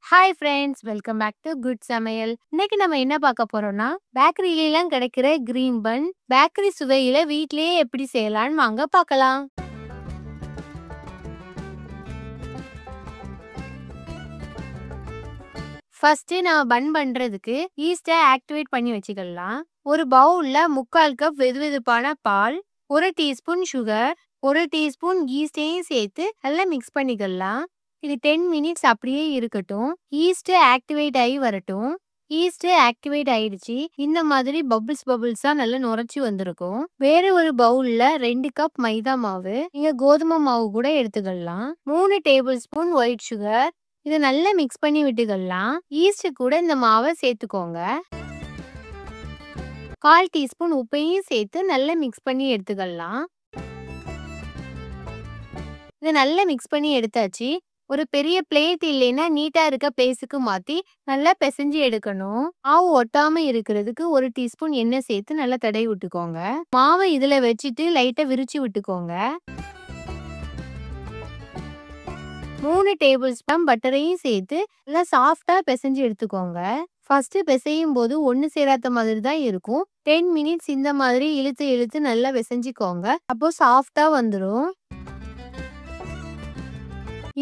Hi friends, welcome back to good சமையல். இன்னைக்கு நம்ம என்ன பார்க்க போறோம்னா, பேக்கரியிலாம் கிடைக்கிற கிரீன் பன் பேக்கரி சுவையில வீட்லயே எப்படி செய்யலாம்னு வாங்க பார்க்கலாம். ஃபர்ஸ்ட் நம்ம பன் பண்றதுக்கு ஈஸ்டை ஆக்டிவேட் பண்ணி வச்சுக்கலாம். ஒரு பவுல்ல 3/4 கப் வெதுவெதுப்பான பால், 1 டீஸ்பூன் சுகர், 1 டீஸ்பூன் ஈஸ்டையும் சேர்த்து நல்லா மிக்ஸ் பண்ணிக்கலாம். இது 10 மினிட்ஸ் அப்படியே இருக்கட்டும். ஈஸ்ட் ஆக்டிவேட் ஆகி வரட்டும். ஈஸ்ட் ஆக்டிவேட் ஆயிடுச்சு. இந்த மாதிரி பபிள்ஸா நல்லா நுரைச்சி வந்திருக்கும். வேற ஒரு பவுல்ல 2 கப் மைதா மாவு, நீங்க கோதுமை மாவு கூட எடுத்துக்கலாம். 3 டேபிள் ஸ்பூன் ஒயிட் சுகர், இதை நல்லா மிக்ஸ் பண்ணி விட்டுக்கலாம். ஈஸ்ட் கூட இந்த மாவை சேர்த்துக்கோங்க. 1/4 டீஸ்பூன் உப்பையும் சேர்த்து நல்லா மிக்ஸ் பண்ணி எடுத்துக்கலாம். இதை நல்லா மிக்ஸ் பண்ணி எடுத்தாச்சு. ஒரு பெரிய பிளேட் இல்லைன்னா நீட்டா இருக்க பிளேஸுக்கு மாத்தி நல்லா பிசைஞ்சு எடுக்கணும். மாவு ஒட்டாம இருக்கிறதுக்கு 1 டீஸ்பூன் எண்ணெய் சேர்த்து நல்லா தடவி விட்டுக்கோங்க. மாவை இதுல வச்சுட்டு லைட்டா விரிச்சு விட்டுக்கோங்க. 3 டேபிள் ஸ்பூன் பட்டரையும் சேர்த்து நல்லா சாஃப்டா பிசைஞ்சு எடுத்துக்கோங்க. ஃபர்ஸ்ட் பிசையும் போது ஒண்ணு சேராத மாதிரி தான் இருக்கும். 10 மினிட்ஸ் இந்த மாதிரி இழுத்து இழுத்து நல்லா பிசைஞ்சுக்கோங்க. அப்போ சாஃப்டா வந்துடும்.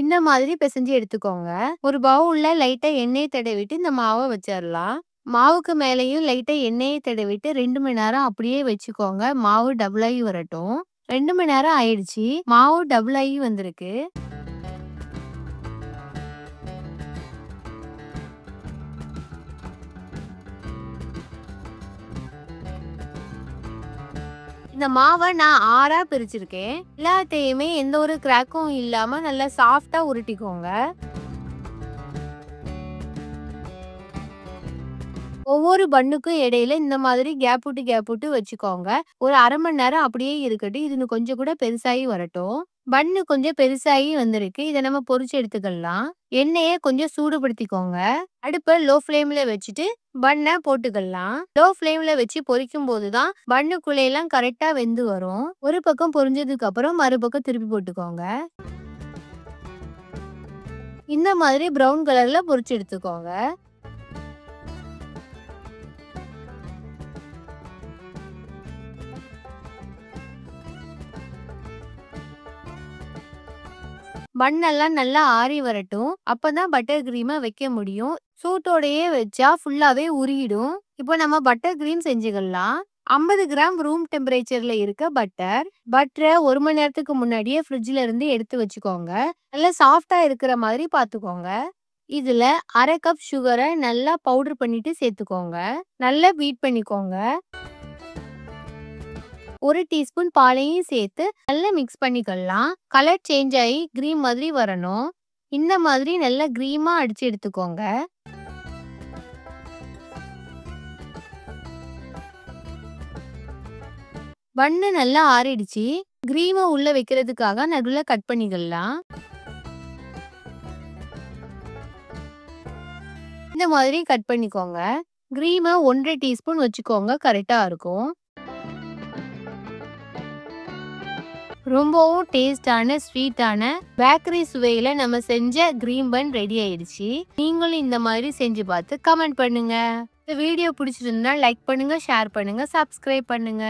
இந்த மாதிரி பிசைஞ்சு எடுத்துக்கோங்க. ஒரு பவுல்ல லைட்டா எண்ணெய் தடவிட்டு இந்த மாவை வச்சிடலாம். மாவுக்கு மேலேயும் லைட்டா எண்ணெயை தடவிட்டு 2 மணி நேரம் அப்படியே வச்சுக்கோங்க. மாவு டபுள் ஆகி வரட்டும். 2 மணி நேரம் ஆயிடுச்சு. மாவு டபுள் ஆகி வந்திருக்கு. இந்த மாவை நான் 6ஆ பிரிச்சிருக்கேன். எல்லாத்தையுமே எந்த ஒரு கிராக்கும் இல்லாம நல்லா சாஃப்டா உருட்டிக்கோங்க. ஒவ்வொரு பன்னுக்கும் இடையில இந்த மாதிரி கேப் விட்டு வச்சுக்கோங்க. ஒரு 1/2 மணி நேரம் அப்படியே இருக்கட்டும். இது கொஞ்சம் கூட பெருசாகி வரட்டும். பன்னு கொஞ்சம் பெருசாகி வந்திருக்கு. இதை நம்ம பொரிச்சு எடுத்துக்கலாம். எண்ணெயை கொஞ்சம் சூடுபடுத்திக்கோங்க. அடுப்பை லோ ஃப்ளேம்ல வச்சுட்டு பன்னை போட்டுக்கலாம். லோ ஃப்ளேம்ல வச்சு பொரிக்கும் போதுதான் பன்னுக்குள்ளையெல்லாம் கரெக்டா வெந்து வரும். ஒரு பக்கம் பொரிஞ்சதுக்கு அப்புறம் மறுபக்கம் திருப்பி போட்டுக்கோங்க. இந்த மாதிரி பிரவுன் கலர்ல பொரிச்சு எடுத்துக்கோங்க. பன்னெல்லாம் நல்லா ஆறி வரட்டும். அப்பதான் பட்டர் கிரீமை வைக்க முடியும். சூட்டோடையே வச்சா ஃபுல்லாவே உருகிடும். இப்போ நம்ம பட்டர் கிரீம் செஞ்சுக்கலாம். 50 கிராம் ரூம் டெம்பரேச்சர்ல இருக்க பட்டரை 1 மணி நேரத்துக்கு முன்னாடியே ஃப்ரிட்ஜ்ல இருந்து எடுத்து வச்சுக்கோங்க. நல்லா சாஃப்டா இருக்கிற மாதிரி பாத்துக்கோங்க. இதுல 1/2 கப் சுகரை நல்லா பவுடர் பண்ணிட்டு சேர்த்துக்கோங்க. நல்லா பீட் பண்ணிக்கோங்க. 1 டீஸ்பூன் பாலையும் சேர்த்து நல்லா மிக்ஸ் பண்ணிக்கலாம். கலர் சேஞ்ச் ஆகி கிரீம் மாதிரி வரணும். இந்த மாதிரி நல்லா கிரீமா அடிச்சு எடுத்துக்கோங்க. பன்னு நல்லா ஆறிடுச்சு. கிரீமை உள்ள வைக்கிறதுக்காக நடுவில் கட் பண்ணிக்கலாம். இந்த மாதிரி கட் பண்ணிக்கோங்க. கிரீமை 1/2 டீஸ்பூன் வச்சுக்கோங்க. கரெக்டா இருக்கும். ரொம்பவும் டேஸ்டான ஸ்வீட்டான பேக்கரி சுவையில நம்ம செஞ்ச கிரீன் பன் ரெடி ஆயிடுச்சு. நீங்களும் இந்த மாதிரி செஞ்சு பார்த்து கமெண்ட் பண்ணுங்க. இந்த வீடியோ பிடிச்சிருந்தா லைக் பண்ணுங்க, ஷேர் பண்ணுங்க, சப்ஸ்கிரைப் பண்ணுங்க.